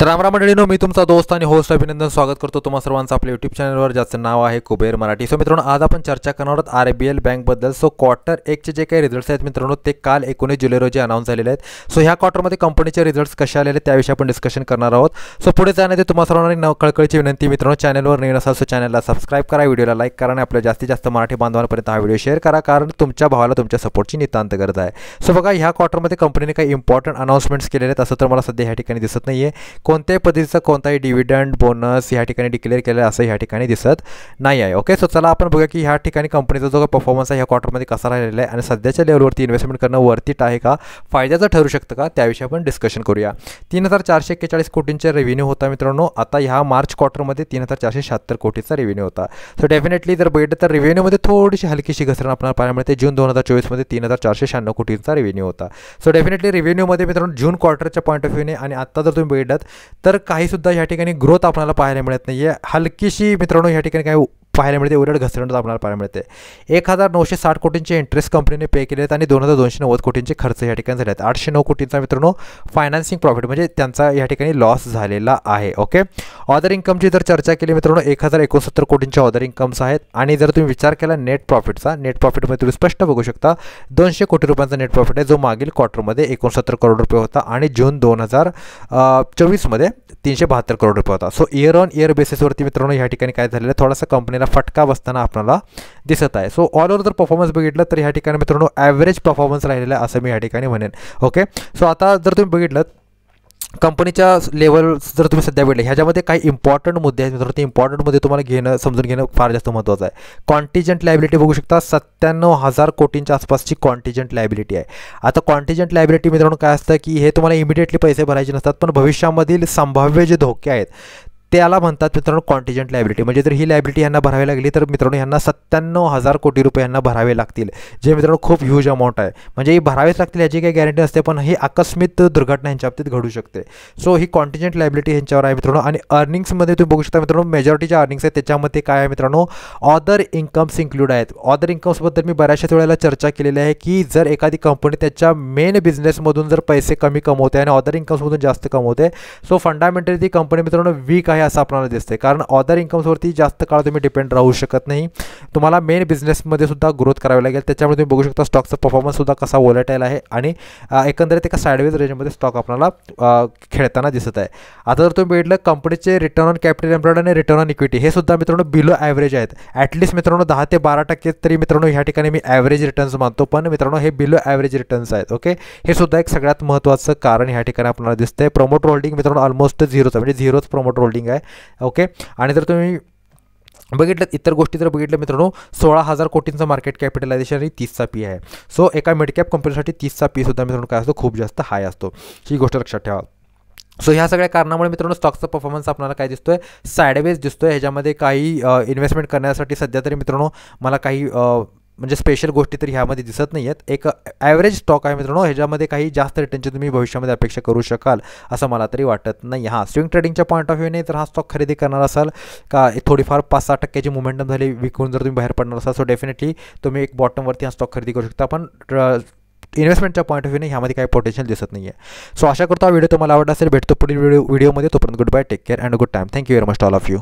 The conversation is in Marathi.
तर रामराम मंडळींनो, मी तुमचा दोस्त आणि होस्ट अभिनंदन स्वागत करतो तुम्हा सर्वांचं आपल्या यूट्यूब चॅनलवर, ज्याचं नाव आहे कुबेर मराठी. सो मित्रांनो, आज आपण चर्चा करणार आहोत RBL बँकबद्दल. सो क्वार्टर 1चे जे काही रिझल्ट्स आहेत मित्रांनो, ते काल 19 जुलै रोजी अनाऊन्स झालेले आहेत. सो ह्या क्वार्टरमध्ये कंपनीचे रिझल्ट्स कसे आलेले त्याविषयी आपण डिस्कशन करणार आहोत. सो पुढे जाण्याची तुम्हा सर्वांना कळकळीची विनंती मित्रांनो, चॅनलवर नवीन असाल सो चॅनलला सबस्क्राईब करा, व्हिडिओला लाईक करा आणि आपल्या जास्तीत जास्त मराठी बांधवांपर्यंत हा व्हिडिओ शेअर करा, कारण तुमच्या भावाला तुमच्या सपोर्टची नितांत गरज आहे. सो बघा, ह्या क्वार्टरमध्ये कंपनीने काही इम्पॉर्टंट अनाउन्समेंट्स केलेले आहेत. असं तर मला सध्या ह्या ठिकाणी दिसत नाही आहे. कोणत्याही पद्धतीचं कोणताही डिव्हिडंड बोनस ह्या ठिकाणी डिक्लेअर केलेलं असं ह्या ठिकाणी दिसत नाही आहे. ओके, सो चला आपण बघूया की ह्या ठिकाणी कंपनीचा जो परफॉर्मन्स आहे ह्या क्वार्टरमध्ये कसा राहिलेला आहे आणि सध्याच्या लेवलवरती इन्व्हेस्टमेंट करणं वर्थित आहे का, फायद्याचं ठरू शकतं का, त्याविषयी आपण डिस्कशन करूया. 3,441 कोटींचा रेव्हेन्यू होता मित्रांनो. आता ह्या मार्च क्वार्टरमध्ये 3,476 कोटीचा रेव्हेन्यू होता. सो डेफिनेटली जर बघितलं तर रेव्हेन्यूमध्ये थोडीशी हलकीशी घसरण आपल्याला पाहायला मिळते. जून 2024मध्ये 3,496 कोटींचा रेव्हेन्यू होता. सो डेफिनेटली रेव्हेन्यूमध्ये मित्रांनो जून क्वार्टरच्या पॉईंट ऑफ व्ह्यूने आणि आता जर तुम्ही बघितलात तर काहीसुद्धा ह्या ठिकाणी ग्रोथ आपल्याला पाहायला मिळत नाही आहे. हलकीशी मित्रांनो ह्या ठिकाणी काय पाहायला मिळते, उलट घसरणच आपल्याला पाहायला मिळते. 1,960 कोटींचे इंटरेस्ट कंपनीने पे केले आहेत आणि 2,290 कोटींचे खर्च या ठिकाणी झाले आहेत. 809 कोटींचा मित्रांनो फायनान्सिंग प्रॉफिट म्हणजे त्यांचा या ठिकाणी लॉस झालेला आहे. ओके, ऑर्डर इन्कमची जर चर्चा केली मित्रांनो, 1,069 कोटींचे ऑर्डर इन्कम्स आहेत. आणि जर तुम्ही विचार केला नेट प्रॉफिटचा, नेट प्रॉफिटमध्ये तुम्ही स्पष्ट बघू शकता 200 कोटी रुपयांचा नेट प्रॉफिट आहे, जो मागील क्वार्टरमध्ये 69 करोड रुपये होता आणि जून 2024मध्ये 372 करोड रुपये होता. सो इयर ऑन इयर बेसिसवरती मित्रांनो ह्या ठिकाणी काय झालेलं आहे, थोडासा कंपनीला फटका बसताना आपल्याला दिसत आहे. सो ऑल ओव्हर जर परफॉर्मन्स बघितलं तर ह्या ठिकाणी मित्रांनो ॲव्हरेज परफॉर्मन्स राहिलेला आहे असं मी ह्या ठिकाणी म्हणेन. ओके, सो आता जर तुम्ही बघितलं कंपनीच्या लेवल जर तुम्ही सध्या भेटले ह्याच्यामध्ये काही इम्पॉर्टंट मुद्दे आहेत मित्रांनो, ते इम्पॉर्टंट मुद्दे तुम्हाला समजून घेणं फार जास्त महत्त्वाचं आहे. कॉन्टिजंट लायबिलिटी बघू शकता, 97,000 कोटींच्या आसपासची कॉन्टिजंट लायबिलिटी आहे. आता कॉन्टिजंट लायबिलिटी मित्रांनो काय असतं की हे तुम्हाला इमिडिएटली पैसे भरायचे नसतात, पण भविष्यामधील संभाव्य जे धोके आहेत त्याला म्हणतात मित्रांनो कॉन्टिजंट लायबिलिटी. म्हणजे जर ही लायबिलिटी यांना भरावी लागली तर मित्रांनो यांना 97,000 कोटी रुपये यांना भरावे लागतील, जे मित्रांनो खूप ह्यूज अमाऊंट आहे. म्हणजे ही भरावेच लागतील याची काही गॅरंटी नसते, पण ही आकस्मिक दुर्घटना यांच्या बाबतीत घडू शकते. सो ही कॉन्टिजंट लायबिलिटी यांच्यावर आहे मित्रांनो. आणि अर्निंग्समध्ये तुम्ही बघू शकता मित्रांनो, मेजॉरिटीच्या अर्निंग्स आहेत त्याच्यामध्ये काय आहे मित्रांनो, ऑदर इन्कम्स इन्क्लूड आहेत. ऑदर इन्कम्सबद्दल मी बऱ्याचशा वेळेला चर्चा केलेली आहे की जर एखादी कंपनी त्याच्या मेन बिझनेसमधून जर पैसे कमी कमवते आणि ऑदर इन्कम्समधून जास्त कमवते, सो फंडामेंटली ती कंपनी मित्रांनो वीक आहे असं आपल्याला दिसते. कारण ऑदर इन्कम्सवरती जास्त काळ तुम्ही डिपेंड राहू शकत नाही, तुम्हाला मेन बिझनेसमध्ये सुद्धा ग्रोथ करावी लागेल. त्याच्यामुळे तुम्ही बघू शकता स्टॉकचा परफॉर्मन्ससुद्धा कसा वोलेटाईल आहे आणि एकंदरीत एका साईडवेज रेंजमध्ये स्टॉक आपल्याला खेळताना दिसत आहे. आता जर तुम्ही बघितलं कंपनीचे रिटर्न ऑन कॅपिटल एम्प्लॉयड आणि रिटर्न ऑन इक्विटी हे सुद्धा मित्रांनो बिलो ॲव्हरेज आहेत. ॲटलिस्ट मित्रांनो 10 ते 12% तरी मित्रांनो ह्या ठिकाणी मी ॲव्हरेज रिटर्न्स मानतो, पण मित्रांनो हे बिलो ॲव्हरेज रिटर्न्स आहेत. ओके, हे सुद्धा एक सगळ्यात महत्त्वाचं कारण ह्या ठिकाणी आपल्याला दिसतंय. प्रमोटर होल्डिंग मित्रांनो ऑलमोस्ट झिरोच आहे, म्हणजे झिरोच प्रमोटर होल्डिंग आहे. ओके, आणि जर तुम्ही बघितलं इतर गोष्टी जर बघितलं मित्रांनो, 16,000 कोटींचं मार्केट कॅपिटलायझेशन आणि 30चा पी आहे. सो एका मिडकॅप कंपनीसाठी 30चा पी सुद्धा मित्रांनो काय असतो, खूप जास्त हाय असतो. ही गोष्ट लक्षात ठेवा. सो ह्या सगळ्या कारणामुळे मित्रांनो स्टॉकचा परफॉर्मन्स आपल्याला काय दिसतोय, साईडवेज दिसतोय. ह्याच्यामध्ये काही इन्व्हेस्टमेंट करण्यासाठी सध्या तरी मित्रांनो मला काही म्हणजे स्पेशल गोष्टी तरी ह्यामध्ये दिसत नाही आहेत. एक ॲव्हरेज स्टॉक आहे मित्रांनो, ह्याच्यामध्ये काही जास्त रिटर्नची तुम्ही भविष्यामध्ये अपेक्षा करू शकाल असं मला तरी वाटत नाही. हां, स्विंग ट्रेडिंगच्या पॉईंट ऑफ व्ह्यूने जर हा स्टॉक खरेदी करणार असाल का थोडीफार 5-6% मोमेंटम झाली विकून जर तुम्ही बाहेर पडणार असाल, सो डेफिनेटली तुम्ही एक बॉटमवरती हा स्टॉक खरेदी करू शकता. पण इन्व्हेस्टमेंटच्या पॉईंट ऑफ व्ह्यूने ह्यामध्ये काही पोटेन्शियल दिसत नाही आहे. सो आशा करतो हा व्हिडिओ तुम्हाला आवडला असेल. भेटतो पुढील व्हिडिओमध्ये. तोपर्यंत good bye, take care and good time. Thank you very much all of you.